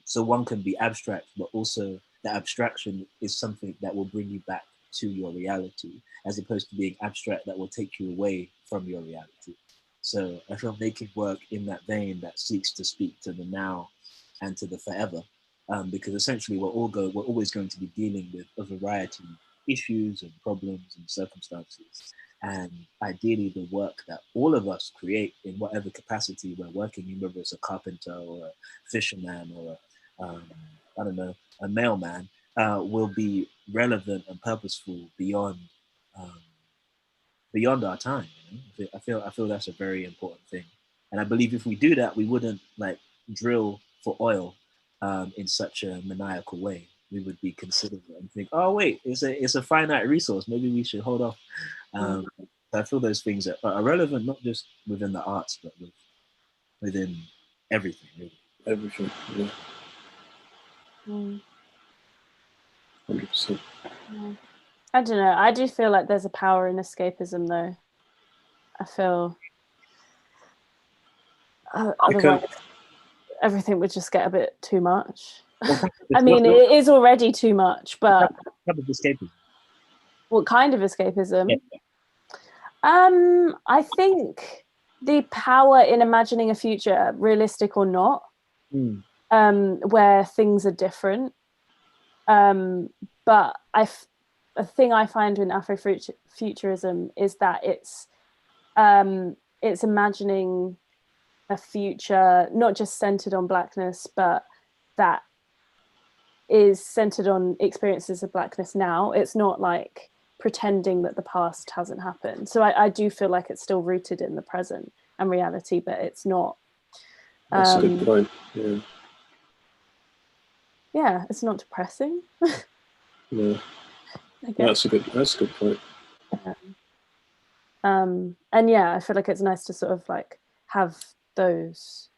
So one can be abstract, but also the abstraction is something that will bring you back to your reality, as opposed to being abstract that will take you away from your reality. So I feel making work in that vein that seeks to speak to the now and to the forever, because essentially we're always going to be dealing with a variety of issues and problems and circumstances. And ideally, the work that all of us create in whatever capacity we're working in, whether it's a carpenter or a fisherman or I don't know, a mailman, will be relevant and purposeful beyond our time. You know? I feel that's a very important thing, and I believe if we do that, we wouldn't like drill for oil in such a maniacal way. We would be considerate and think, oh wait, it's a finite resource. Maybe we should hold off. I feel those things are relevant not just within the arts, but within everything, really. Everything, yeah. 100%. I don't know. I do feel like there's a power in escapism, though. I feel otherwise everything would just get a bit too much. I mean, it is already too much, but what type of escapism? What kind of escapism? Yeah. I think the power in imagining a future, realistic or not, where things are different. But a thing I find in Afrofuturism is that it's imagining a future not just centered on Blackness, but that is centered on experiences of Blackness now. It's not like pretending that the past hasn't happened. So I do feel like it's still rooted in the present and reality, but it's not. That's a good point. Yeah, it's not depressing. Yeah, that's a good point. And yeah, I feel like it's nice to sort of like have those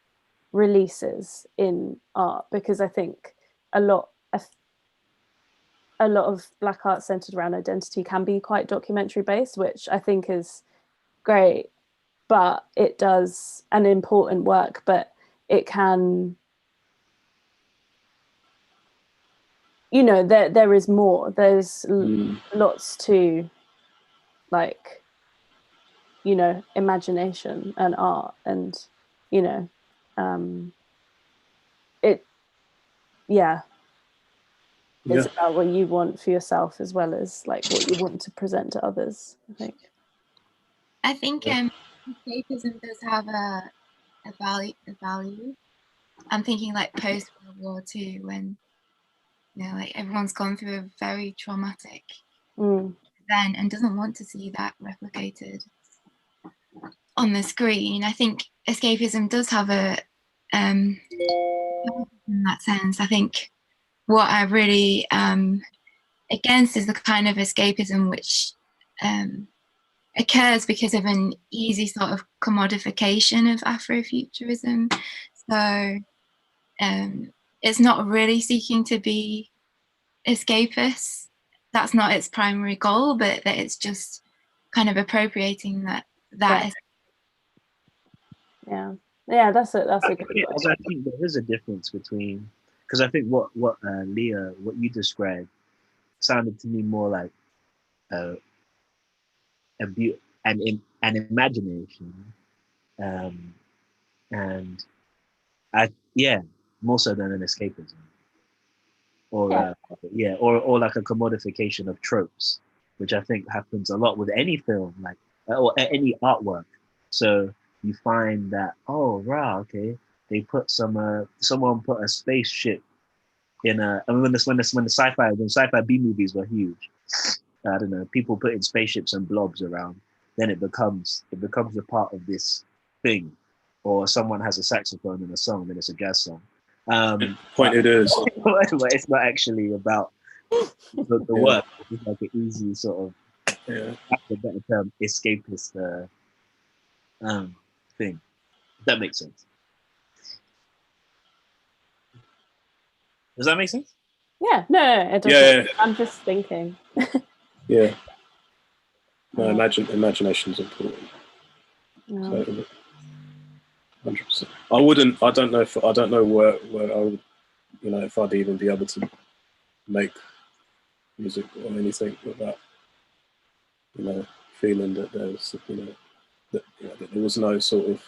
releases in art, because I think a lot of Black art centered around identity can be quite documentary based, which I think is great, but it does an important work, but it can, you know, there is more. There's lots to, like, you know, imagination and art, and, you know, it's about what you want for yourself as well as like what you want to present to others, I think. Escapism does have a value. I'm thinking like post World War II, when, you know, like everyone's gone through a very traumatic event and doesn't want to see that replicated on the screen. I think escapism does have a in that sense. I think what I really against is the kind of escapism which occurs because of an easy sort of commodification of Afrofuturism. So it's not really seeking to be escapist. That's not its primary goal, but that it's just kind of appropriating that. Yeah, that's a good point. I think there is a difference between, because I think what Leah, what you described sounded to me more like an imagination, and more so than an escapism, or like a commodification of tropes, which I think happens a lot with any film, like or any artwork. So you find that, oh, wow, okay, they put someone put a spaceship in a. I mean, when sci-fi B movies were huge, I don't know, people putting spaceships and blobs around, then it becomes a part of this thing, or someone has a saxophone in a song, then it's a jazz song. Pointed is. But it's not actually about the Yeah. work. It's like an easy sort of, Yeah. that's a better term, escapist thing. If that makes sense. Does that make sense? Yeah, no, it doesn't. Yeah. I'm just thinking. Yeah. No, imagination is important. No. So, 100%. I don't know where I would, if I'd even be able to make music or anything without, feeling that there's, that there was no sort of,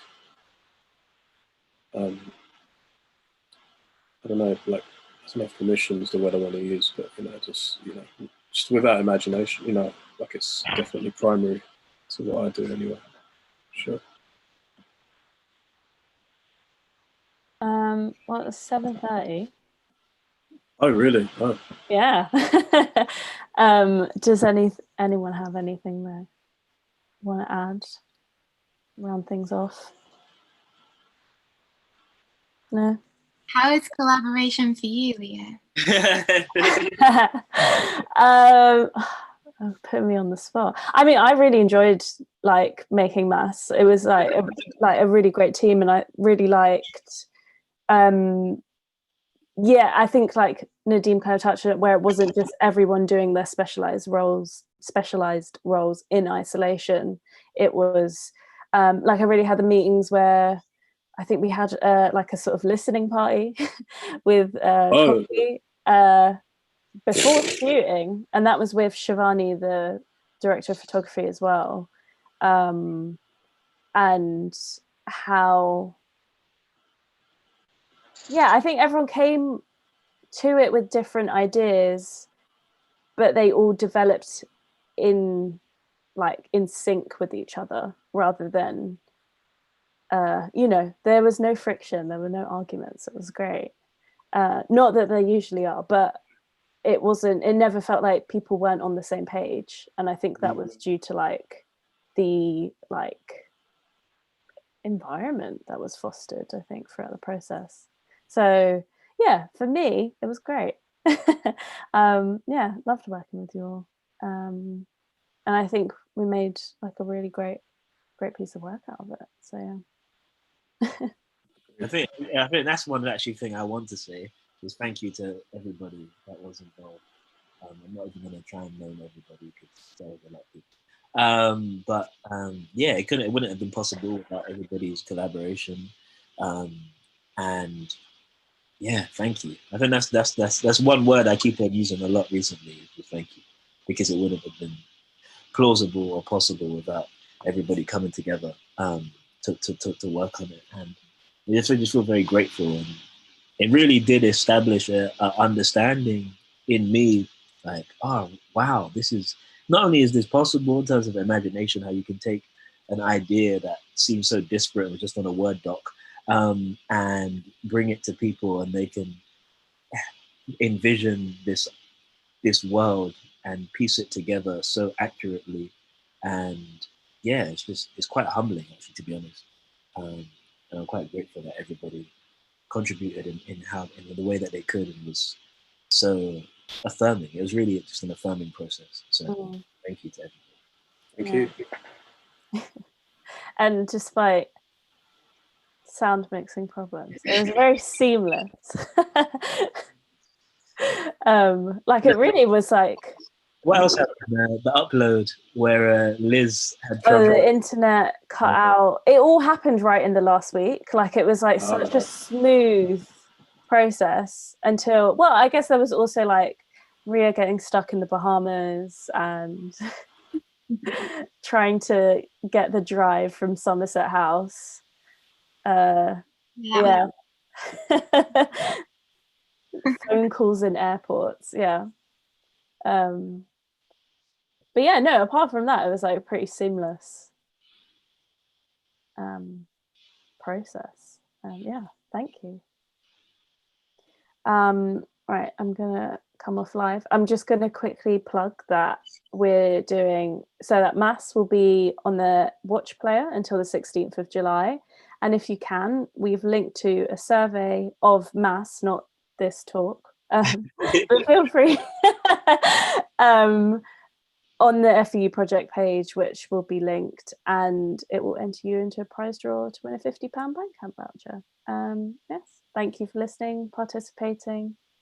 I don't know, like, there's no permission is the word I want to use, but just without imagination, like it's definitely primary to what I do anyway. Sure. Well, it's 7:30. Oh, really? Oh. Yeah. Does anyone have anything they want to add? Round things off? No. How is collaboration for you, Leah? Put me on the spot. I mean, I really enjoyed like making Mass. It was like a really great team, and I really liked. Yeah, I think like Nadeem kind of touched on it, where it wasn't just everyone doing their specialized roles in isolation. It was like I really had the meetings where I think we had like a sort of listening party with Coby before shooting, and that was with Shivani, the director of photography, as well. And how, yeah, I think everyone came to it with different ideas, but they all developed in sync with each other, rather than there was no friction, there were no arguments. It was great. Not that there usually are, but it never felt like people weren't on the same page, and I think that was due to like the environment that was fostered, I think, throughout the process. So yeah, for me it was great. Yeah, loved working with you all, and I think we made like a really great piece of work out of it. So yeah. I think that's one actually thing I want to say is thank you to everybody that was involved. I'm not even going to try and name everybody because there was a lot of people. But yeah, it wouldn't have been possible without everybody's collaboration. And yeah, thank you. I think that's one word I keep on using a lot recently. Is thank you, because it wouldn't have been plausible or possible without everybody coming together to work on it. And I just feel very grateful, and it really did establish a understanding in me, like, oh wow, this is not only is this possible in terms of imagination, how you can take an idea that seems so disparate or just on a Word doc, and bring it to people, and they can envision this world and piece it together so accurately. And yeah, it's quite humbling, actually, to be honest. And I'm quite grateful that everybody contributed in the way that they could, and was so affirming. It was really just an affirming process. So thank you to everybody. Thank you. And despite sound mixing problems, it was very seamless. Like it really was like. What else happened? The upload where Liz had trouble. The internet cut out. It all happened right in the last week. Like it was like such a smooth process until, well, I guess there was also like Rhea getting stuck in the Bahamas and trying to get the drive from Somerset House. Yeah. Phone calls in airports. Yeah. But yeah, no, apart from that, it was like pretty seamless. process. Yeah, thank you. Right, I'm gonna come off live. I'm just gonna quickly plug that we're doing, so that mass will be on the watch player until the 16th of July. And if you can, we've linked to a survey of mass, not this talk, but feel free on the FEU project page, which will be linked, and it will enter you into a prize draw to win a £50 bank camp voucher. Yes, thank you for listening, participating.